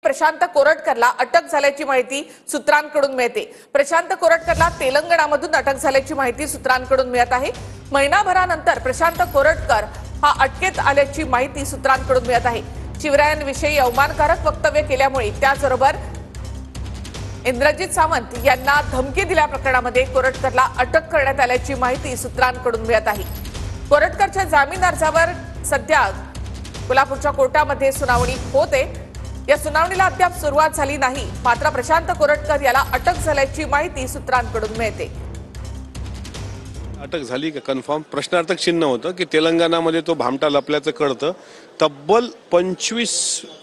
प्रशांत कोरटकरला अटक झाल्याची माहिती सूत्रांकडून मिळते। प्रशांत कोरटकरला तेलंगणामधून अटक झाल्याची माहिती सूत्रांकडून मिळत आहे। महिनाभरानंतर प्रशांत कोरटकर हा अटकेत आल्याची माहिती सूत्रांकडून मिळत आहे। शिवरायांविषयी अवमानकारक वक्तव्य केल्यामुळे त्याचबरोबर इंद्रजित सावंत यांना धमकी दिल्या प्रकरणामध्ये कोरटकरला अटक करण्यात आल्याची माहिती सूत्रांकडून मिळत आहे। कोरटकरच्या जामीन अर्जावर सध्या कोल्हापूरच्या कोर्टामध्ये सुनावणी होते। या सुनावणीला अद्याप सुरुवात झाली नाही, मात्र प्रशांत कोरटकर याला अटक झाल्याची माहिती सूत्रांकडून मिळते। अटक झाली का कन्फर्म प्रश्नार्थक चिन्ह होतं की तेलंगणामध्ये तो भामटा लपल्याचं कळतं। तब्बल 25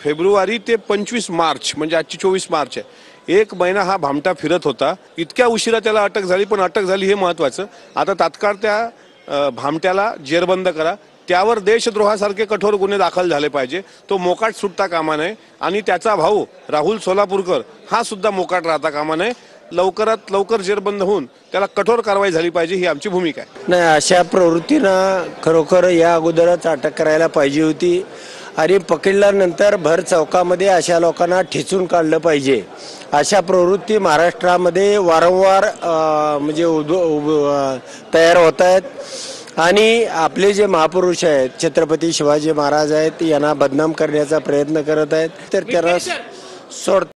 फेब्रुवारी ते 25 मार्च म्हणजे आजची 24 मार्च आहे, एक महिना हा भामटा फिरत होता। इतक्या उशिरा त्याला अटक झाली, पण अटक झाली हे महत्त्वाचं। आता तात्काळ त्या भामट्याला जेरबंद करा, त्यावर देशद्रोहासारखे कठोर गुन्हे दाखल झाले पाहिजे। तो मोकाट सुटता कामा नये आणि त्याचा भाऊ राहुल सोलापूरकर हा सुद्धा मोकाट राहता कामा नये। लवकरात लवकर जेरबंद होऊन त्याला कठोर कारवाई झाली पाहिजे, ही आमची भूमिका आहे। नाही, अशा प्रवृत्तीनं खरोखर या अगोदरच अटक करायला पाहिजे होती आणि पकडल्यानंतर भर चौकामध्ये अशा लोकांना ठेचून काढलं पाहिजे। अशा प्रवृत्ती महाराष्ट्रामध्ये वारंवार तयार होत आहेत आणि आपले जे महापुरुष आहेत छत्रपती शिवाजी महाराज आहेत यांना बदनाम करण्याचा प्रयत्न करत आहेत, तर त्यांना सोड